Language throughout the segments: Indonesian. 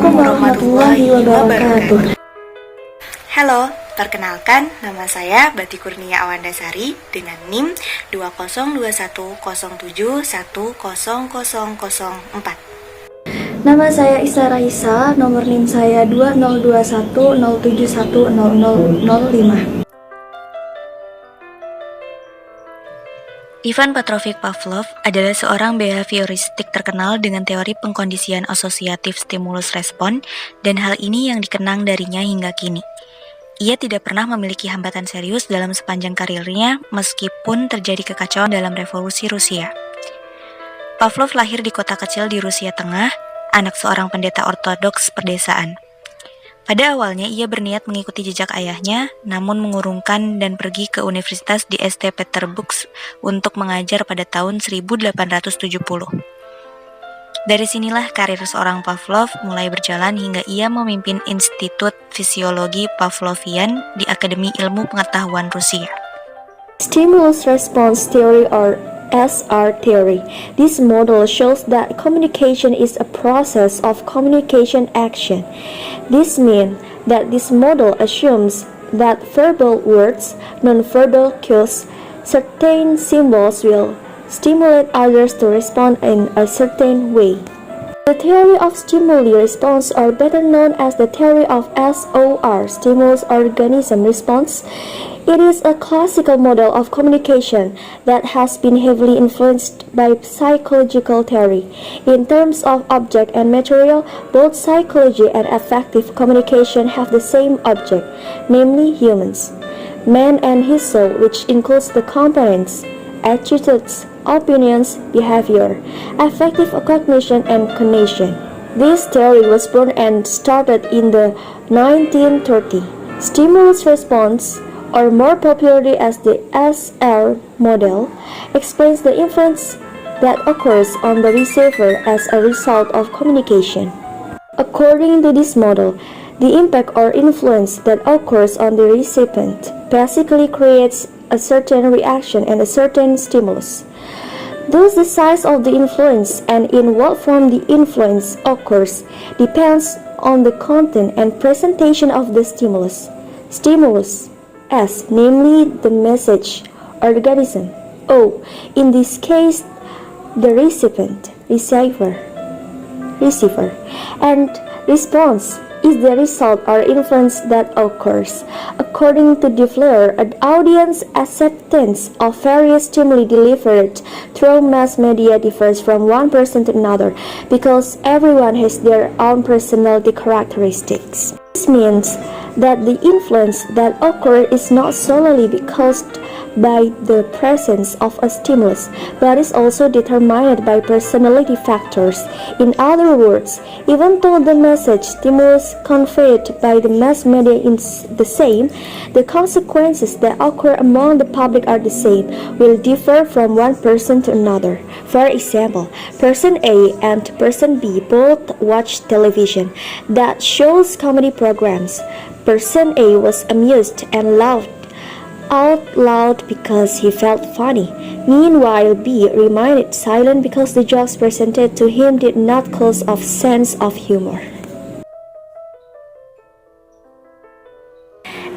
Assalamualaikum warahmatullahi wabarakatuh. Halo, perkenalkan nama saya Bati Kurnia Awandasari dengan NIM 202107100004. Nama saya Isra Raisa, nomor NIM saya 202107100005. Ivan Petrovich Pavlov adalah seorang behavioristik terkenal dengan teori pengkondisian asosiatif stimulus respon, dan hal ini yang dikenang darinya hingga kini. Ia tidak pernah memiliki hambatan serius dalam sepanjang karirnya meskipun terjadi kekacauan dalam revolusi Rusia. Pavlov lahir di kota kecil di Rusia Tengah, anak seorang pendeta ortodoks perdesaan. Pada awalnya ia berniat mengikuti jejak ayahnya, namun mengurungkan dan pergi ke universitas di St. Petersburg untuk mengajar pada tahun 1870. Dari sinilah karir seorang Pavlov mulai berjalan hingga ia memimpin Institut Fisiologi Pavlovian di Akademi Ilmu Pengetahuan Rusia. Stimulus response theory or SR theory. This model shows that communication is a process of communication action. This means that this model assumes that verbal words, non-verbal cues, certain symbols will stimulate others to respond in a certain way. The theory of stimuli response, or better known as the theory of SOR, stimulus organism response, it is a classical model of communication that has been heavily influenced by psychological theory. In terms of object and material, both psychology and affective communication have the same object, namely humans. Man and his soul, which includes the components, attitudes, opinions, behavior, affective cognition, and cognition. This theory was born and started in the 1930s. Stimulus response, or more popularly as the SR model, explains the influence that occurs on the receiver as a result of communication. According to this model, the impact or influence that occurs on the recipient basically creates a certain reaction and a certain stimulus. Thus, the size of the influence and in what form the influence occurs depends on the content and presentation of the stimulus. Stimulus S, namely the message organism. O, in this case, the recipient, receiver, and response is the result or influence that occurs. According to De Fleur, an audience acceptance of various stimuli delivered through mass media differs from one person to another because everyone has their own personality characteristics. This means that the influence that occurs is not solely caused by the presence of a stimulus, but is also determined by personality factors. In other words, even though the message stimulus conveyed by the mass media is the same, the consequences that occur among the public are the same, will differ from one person to another. For example, person A and person B both watch television that shows comedy programs. Person A was amused and laughed out loud because he felt funny. Meanwhile, B remained silent because the jokes presented to him did not cause of sense of humor.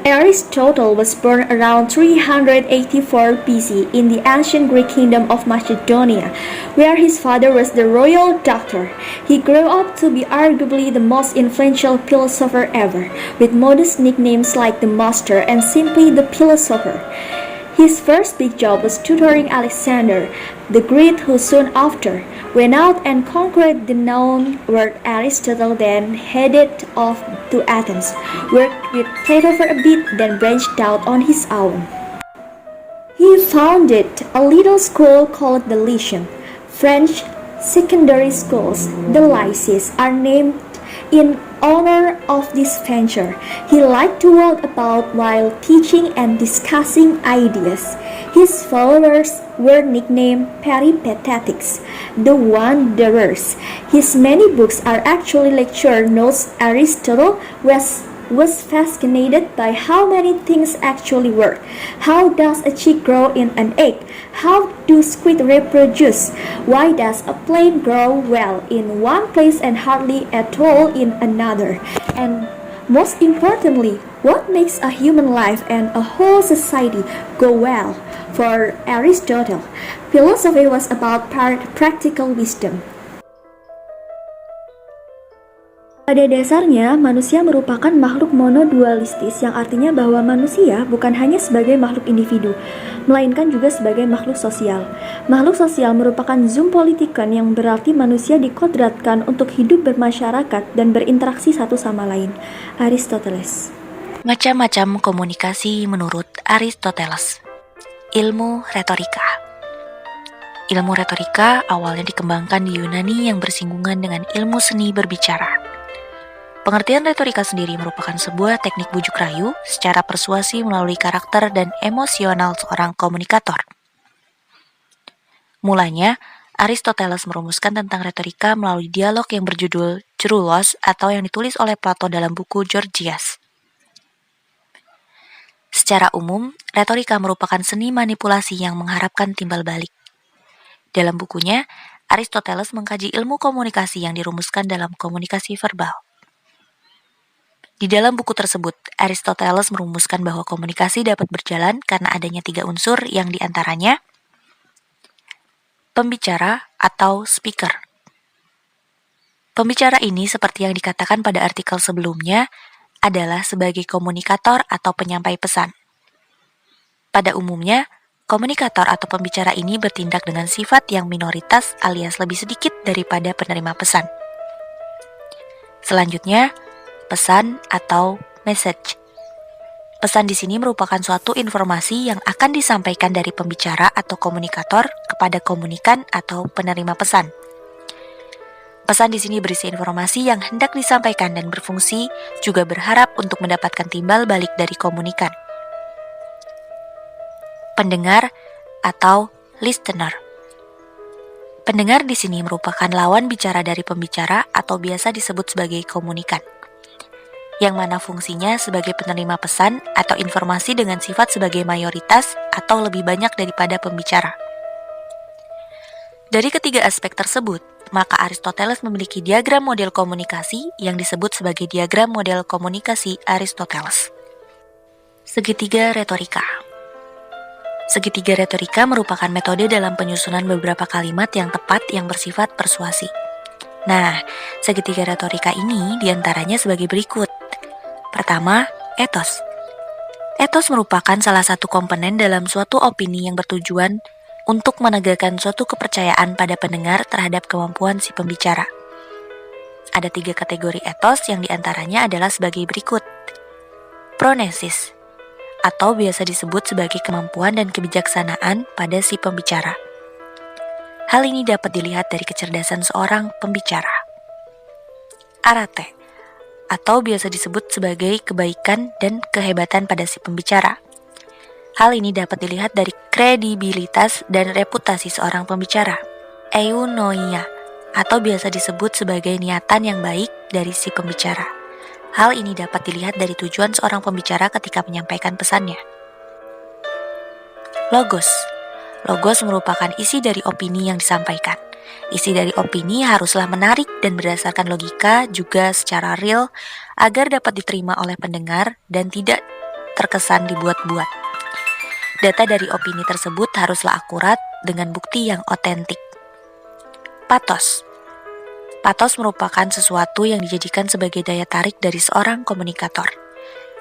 Aristotle was born around 384 BC in the ancient Greek kingdom of Macedonia, where his father was the royal doctor. He grew up to be arguably the most influential philosopher ever, with modest nicknames like the Master and simply the Philosopher. His first big job was tutoring Alexander the Great, who soon after went out and conquered the known world. Aristotle then headed off to Athens, worked with Plato for a bit, then branched out on his own. He founded a little school called the Lyceum. French secondary schools, the lycées, are named in honor of this venture. He liked to walk about while teaching and discussing ideas. His followers were nicknamed Peripatetics, the wanderers. His many books are actually lecture notes. Aristotle was was fascinated by how many things actually work. How does a chick grow in an egg? How do squid reproduce? Why does a plant grow well in one place and hardly at all in another? And most importantly, what makes a human life and a whole society go well? For Aristotle, philosophy was about practical wisdom. Pada dasarnya, manusia merupakan makhluk monodualistis yang artinya bahwa manusia bukan hanya sebagai makhluk individu, melainkan juga sebagai makhluk sosial. Makhluk sosial merupakan zoom politikon yang berarti manusia dikodratkan untuk hidup bermasyarakat dan berinteraksi satu sama lain. Aristoteles. Macam-macam komunikasi menurut Aristoteles. Ilmu retorika. Ilmu retorika awalnya dikembangkan di Yunani yang bersinggungan dengan ilmu seni berbicara. Pengertian retorika sendiri merupakan sebuah teknik bujuk rayu secara persuasi melalui karakter dan emosional seorang komunikator. Mulanya, Aristoteles merumuskan tentang retorika melalui dialog yang berjudul Cerulos atau yang ditulis oleh Plato dalam buku Gorgias. Secara umum, retorika merupakan seni manipulasi yang mengharapkan timbal balik. Dalam bukunya, Aristoteles mengkaji ilmu komunikasi yang dirumuskan dalam komunikasi verbal. Di dalam buku tersebut, Aristoteles merumuskan bahwa komunikasi dapat berjalan karena adanya 3 unsur yang diantaranya pembicara atau speaker. Pembicara ini, seperti yang dikatakan pada artikel sebelumnya, adalah sebagai komunikator atau penyampai pesan. Pada umumnya, komunikator atau pembicara ini bertindak dengan sifat yang minoritas alias lebih sedikit daripada penerima pesan. Selanjutnya, pesan atau message. Pesan di sini merupakan suatu informasi yang akan disampaikan dari pembicara atau komunikator kepada komunikan atau penerima pesan. Pesan di sini berisi informasi yang hendak disampaikan dan berfungsi juga berharap untuk mendapatkan timbal balik dari komunikan. Pendengar atau listener. Pendengar di sini merupakan lawan bicara dari pembicara atau biasa disebut sebagai komunikan, yang mana fungsinya sebagai penerima pesan atau informasi dengan sifat sebagai mayoritas atau lebih banyak daripada pembicara. Dari ketiga aspek tersebut, maka Aristoteles memiliki diagram model komunikasi yang disebut sebagai diagram model komunikasi Aristoteles. Segitiga retorika. Segitiga retorika merupakan metode dalam penyusunan beberapa kalimat yang tepat yang bersifat persuasi. Nah, segitiga retorika ini diantaranya sebagai berikut. Pertama, etos. Etos merupakan salah satu komponen dalam suatu opini yang bertujuan untuk menegakkan suatu kepercayaan pada pendengar terhadap kemampuan si pembicara. Ada 3 kategori etos yang diantaranya adalah sebagai berikut. Pronesis, atau biasa disebut sebagai kemampuan dan kebijaksanaan pada si pembicara. Hal ini dapat dilihat dari kecerdasan seorang pembicara. Arate, atau biasa disebut sebagai kebaikan dan kehebatan pada si pembicara. Hal ini dapat dilihat dari kredibilitas dan reputasi seorang pembicara. Eunoia, atau biasa disebut sebagai niatan yang baik dari si pembicara. Hal ini dapat dilihat dari tujuan seorang pembicara ketika menyampaikan pesannya. Logos. Logos merupakan isi dari opini yang disampaikan. Isi dari opini haruslah menarik dan berdasarkan logika juga secara real agar dapat diterima oleh pendengar dan tidak terkesan dibuat-buat. Data dari opini tersebut haruslah akurat dengan bukti yang otentik. Patos. Patos merupakan sesuatu yang dijadikan sebagai daya tarik dari seorang komunikator.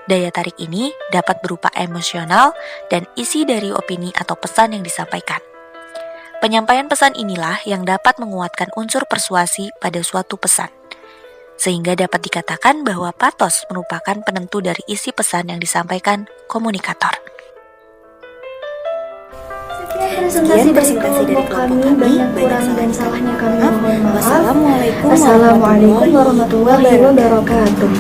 Daya tarik ini dapat berupa emosional dan isi dari opini atau pesan yang disampaikan. Penyampaian pesan inilah yang dapat menguatkan unsur persuasi pada suatu pesan, sehingga dapat dikatakan bahwa patos merupakan penentu dari isi pesan yang disampaikan komunikator. Sekian presentasi dari kelompok kami, banyak kurang dan salahnya kami mohon maaf. Wassalamualaikum warahmatullahi wabarakatuh.